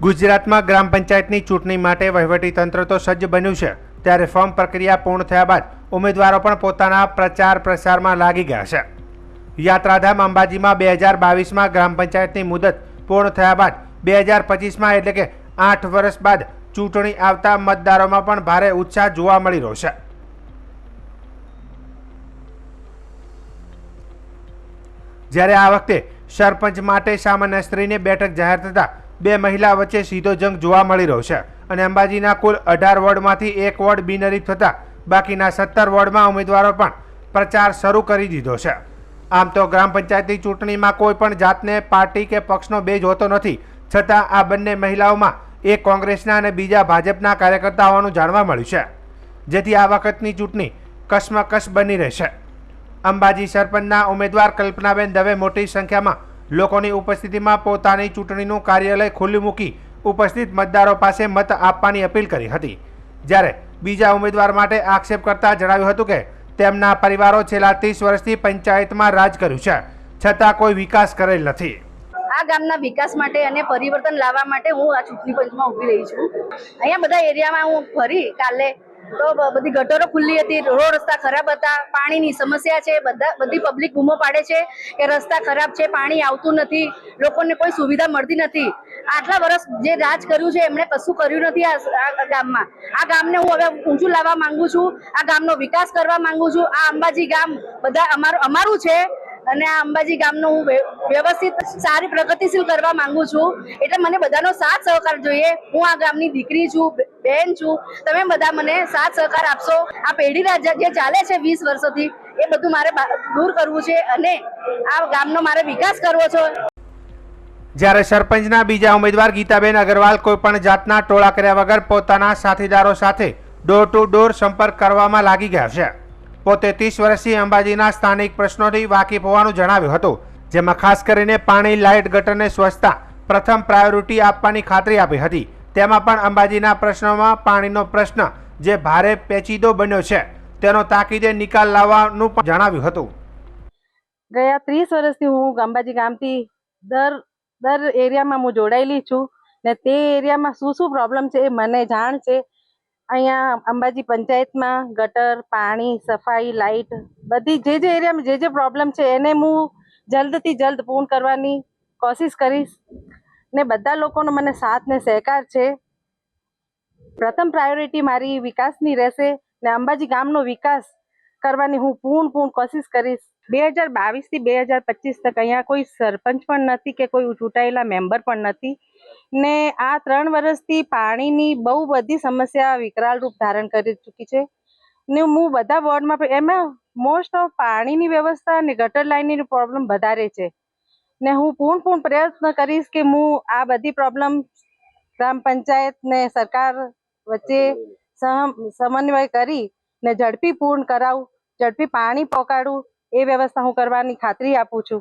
ગુજરાતમાં ગ્રામ પંચાયતની ચૂંટણી માટે વહીવટીતંત્ર તો સજ્જ બન્યું છે, ત્યારે ફોર્મ પ્રક્રિયા પૂર્ણ થયા બાદ ઉમેદવારો પણ પોતાના પ્રચાર પ્રસારમાં લાગી ગયા છે। યાત્રાધામ અંબાજીમાં 2022માં ગ્રામ પંચાયતની મુદત પૂર્ણ થયા બાદ 2025માં એટલે કે 8 વર્ષ બાદ ચૂંટણી આવતા મતદારોમાં પણ ભારે ઉત્સાહ જોવા મળી રહ્યો છે। જ્યારે આ વખતે સરપંચ માટે સામાન્ય સ્ત્રીને બેઠક જાહેર થતા બે મહિલા વચ્ચે સીધો જંગ જોવા મળી રહ્યો છે અને અંબાજીના કુલ 18 વોર્ડમાંથી એક વોર્ડ બિનહરીફ થતા બાકીના 17 વોર્ડમાં ઉમેદવારો પણ પ્રચાર શરૂ કરી દીધો છે। આમ તો ગ્રામ પંચાયતની ચૂંટણીમાં કોઈ પણ જાતને પાર્ટી કે પક્ષનો બેજ હોતો નથી, છતાં આ બંને મહિલાઓમાં એક કોંગ્રેસના અને બીજા ભાજપના કાર્યકર્તા હોવાનું જાણવા મળ્યું છે, જેથી આ વખતની ચૂંટણી કશમકશ બની રહેશે। અંબાજી સરપંચના ઉમેદવાર કલ્પનાબેન દવે મોટી સંખ્યામાં લોકોની ઉપસ્થિતિમાં પોતાની ચૂંટણીનું કાર્યાલય ખુલ્લું મૂકી ઉપસ્થિત મતદારો પાસે મત આપવાની અપીલ કરી હતી, જ્યારે બીજા ઉમેદવાર માટે આક્ષેપ કરતા જણાવ્યું હતું કે તેમના પરિવારો છેલ્લા 30 વર્ષથી પંચાયતમાં રાજ કર્યું છે, છતાં કોઈ વિકાસ કરેલ નથી। આ ગામના વિકાસ માટે અને પરિવર્તન લાવવા માટે હું આ ચૂંટણી પંચમાં ઊભી રહી છું। અહીંયા બધા એરિયામાં હું ફરી કાલે તો બધી ગટરો ખુલ્લી હતી, રોડ રસ્તા ખરાબ હતા, પાણીની સમસ્યા છે, બધી પબ્લિક બૂમો પાડે છે કે રસ્તા ખરાબ છે, પાણી આવતું નથી, લોકોને કોઈ સુવિધા મળતી નથી। આટલા વર્ષ જે રાજ કર્યું છે એમણે કશું કર્યું નથી આ ગામમાં। આ ગામને હું હવે ઊંચું લાવવા માંગુ છું, આ ગામનો વિકાસ કરવા માંગુ છું। આ અંબાજી ગામ બધા અમારું છે અને આ અંબાજી ગામનું હું વ્યવસ્થિત સારી પ્રગતિશીલ કરવા માંગુ છું, એટલે મને બધાનો સાથ સહકાર જોઈએ। હું આ ગામની દીકરી છું, બહેન છું, તમે બધા મને સાથ સહકાર આપશો। આ પેઢી જે ચાલે છે 20 વર્ષોથી એ બધું મારે દૂર કરવું છે અને આ ગામનો મારે વિકાસ કરવો છે। જ્યારે સરપંચના બીજા ઉમેદવાર ગીતાબેન અગ્રવાલ કોઈ પણ જાતના ટોળા કર્યા વગર પોતાના સાથીદારો સાથે ડોર ટુ ડોર સંપર્ક કરવામાં લાગી ગયા છે। પોતે 30 વર્ષથી અંબાજીના સ્થાનિક પ્રશ્નોથી વાકેફ હોવાનું જણાવ્યું હતું, જેમાં ખાસ કરીને પાણી, લાઇટ, ગટરને સ્વચ્છતા પ્રથમ પ્રાયોરિટી આપવાની ખાતરી આપી હતી। તેમાં પણ અંબાજીના પ્રશ્નોમાં પાણીનો પ્રશ્ન જે ભારે પેચીદો બન્યો છે તેનો તાકીદે નિકાલ લાવવાનું પણ જણાવ્યું હતું। ગયા 30 વર્ષથી હું અંબાજી ગામથી દર એરિયામાં હું જોડાયેલી છું ને તે એરિયામાં શું પ્રોબ્લેમ છે એ મને જાણ છે। અહીંયા અંબાજી પંચાયતમાં ગટર, પાણી, સફાઈ, લાઇટ બધી જે એરિયામાં જે પ્રોબ્લેમ છે એને હું જલ્દથી જલ્દ પૂર્ણ કરવાની કોશિશ કરીશ ને બધા લોકોનો મને સાથ ને સહકાર છે। પ્રથમ પ્રાયોરિટી મારી વિકાસની રહેશે ને અંબાજી ગામનો વિકાસ કરવાની હું પૂર્ણ કોશિશ કરીશ। 2022 થી 2025 તક અહીંયા કોઈ સરપંચ પણ નથી કે કોઈ ચૂંટાયેલા મેમ્બર પણ નથી ને આ 3 વર્ષથી પાણીની બહુ બધી સમસ્યા વિકરાળ રૂપ ધારણ કરી ચૂકી છે ને હું બધા વોર્ડમાં એમાં મોસ્ટ ઓફ પાણીની વ્યવસ્થા અને ગટર લાઇનની પ્રોબ્લેમ વધારે છે ને હું પૂર્ણ પ્રયત્ન કરીશ કે હું આ બધી પ્રોબ્લેમ ગ્રામ પંચાયત ને સરકાર વચ્ચે સમન્વય કરી ને ઝડપી પૂર્ણ કરાવું, ઝડપી પાણી પહોંચાડું એ વ્યવસ્થા હું કરવાની ખાતરી આપું છું।